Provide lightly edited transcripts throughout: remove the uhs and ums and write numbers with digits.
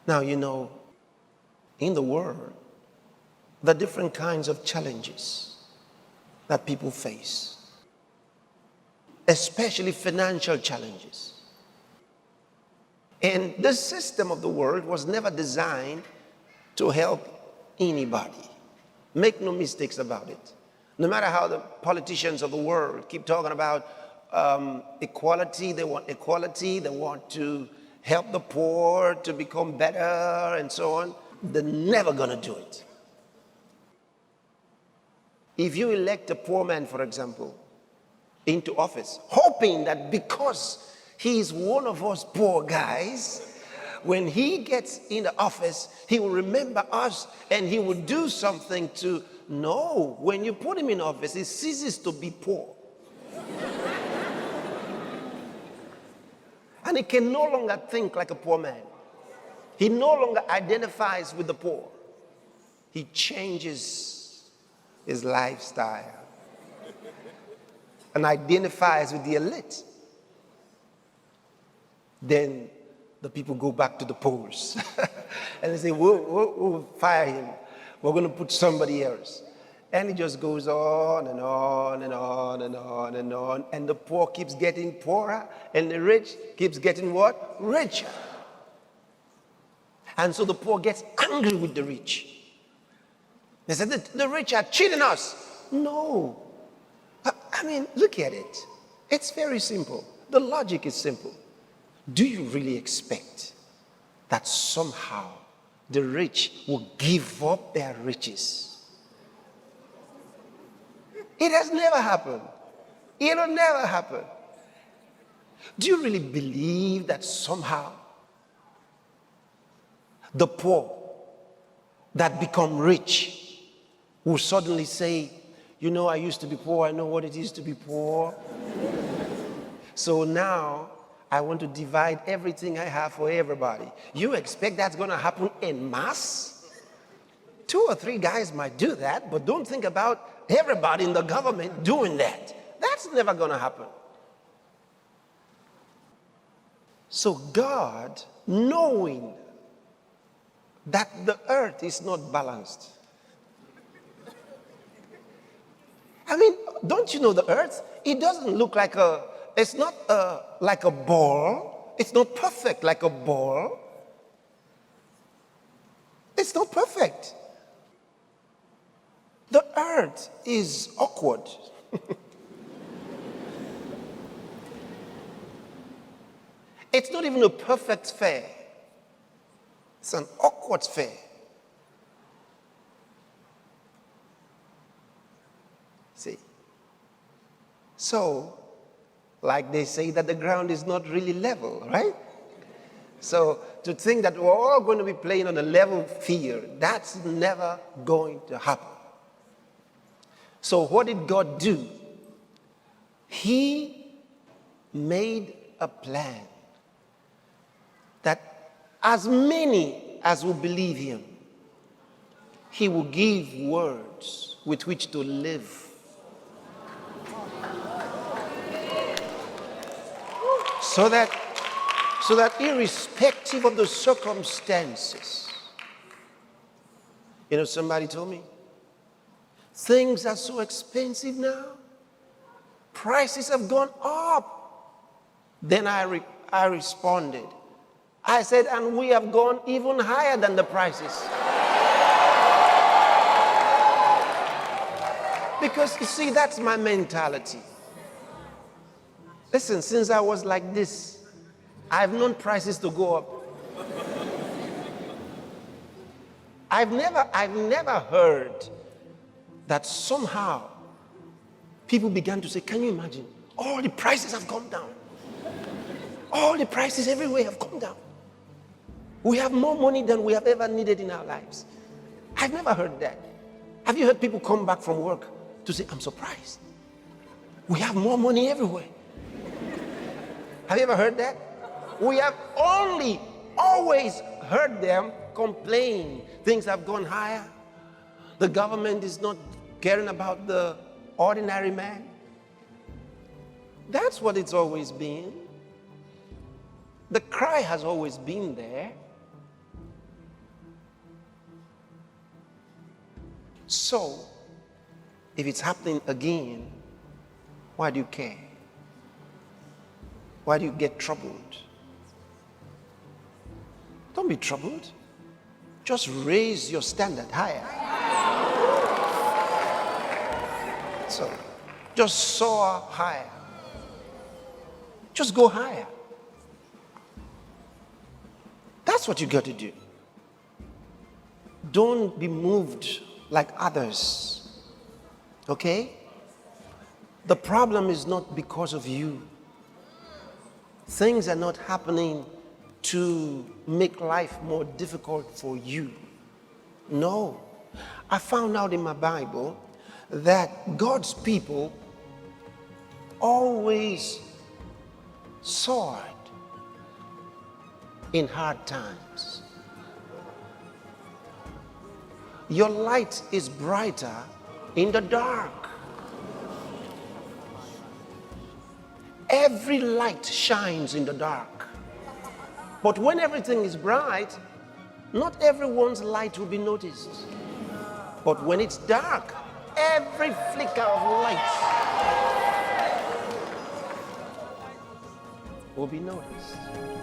Now, in the world, the different kinds of challenges that people face, especially financial challenges. And the system of the world was never designed to help anybody. Make no mistakes about it. No matter how the politicians of the world keep talking about equality, they want to help the poor to become better and so on, they're never going to do it. If you elect a poor man, for example, into office, hoping that because he's one of us poor guys, when he gets in the office, he will remember us and he will do something to... No, when you put him in office, he ceases to be poor. And he can no longer think like a poor man. He no longer identifies with the poor. He changes his lifestyle and identifies with the elite. Then the people go back to the polls and they say, we'll fire him. We're going to put somebody else. And it just goes on and on and on and on and on. And the poor keeps getting poorer and the rich keeps getting what? Richer. And so the poor gets angry with the rich. They said, the rich are cheating us. No. I mean, look at it. It's very simple. The logic is simple. Do you really expect that somehow the rich will give up their riches? It has never happened. It'll never happen. Do you really believe that somehow the poor that become rich will suddenly say, I used to be poor, I know what it is to be poor. So now I want to divide everything I have for everybody. You expect that's going to happen en masse? 2 or 3 guys might do that, but don't think about everybody in the government doing that. That's never going to happen. So God, knowing that the earth is not balanced. I mean, don't you know the earth? It doesn't look like it's not like a ball. It's not perfect like a ball. It's not perfect. The earth is awkward. It's not even a perfect sphere. It's an awkward sphere. See? So, like they say that the ground is not really level, right? So, to think that we're all going to be playing on a level field, that's never going to happen. So what did God do? He made a plan that as many as will believe him, he will give words with which to live. So that irrespective of the circumstances, somebody told me, things are so expensive now. Prices have gone up. Then I responded. I said, and we have gone even higher than the prices. Because you see, that's my mentality. Listen, since I was like this, I've known prices to go up. I've never heard that somehow people began to say, can you imagine? All the prices have gone down. All the prices everywhere have come down. We have more money than we have ever needed in our lives. I've never heard that. Have you heard people come back from work to say, I'm surprised. We have more money everywhere. Have you ever heard that? We have only always heard them complain. Things have gone higher. The government is not caring about the ordinary man. That's what it's always been. The cry has always been there. So, if it's happening again, why do you care? Why do you get troubled? Don't be troubled. Just raise your standard higher. So, just soar higher. Just go higher. That's what you got to do. Don't be moved like others. Okay? The problem is not because of you. Things are not happening to make life more difficult for you. No. I found out in my Bible that God's people always soared in hard times. Your light is brighter in the dark. Every light shines in the dark. But when everything is bright, not everyone's light will be noticed. But when it's dark, every flicker of light will be noticed.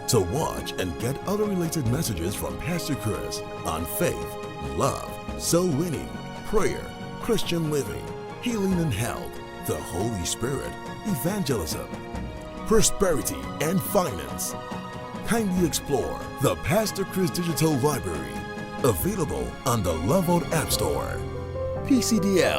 To watch and get other related messages from Pastor Chris on faith, love, soul winning, prayer, Christian living, healing and health, the Holy Spirit, evangelism, prosperity and finance, kindly explore the Pastor Chris Digital Library, available on the Lovell App Store. PCDL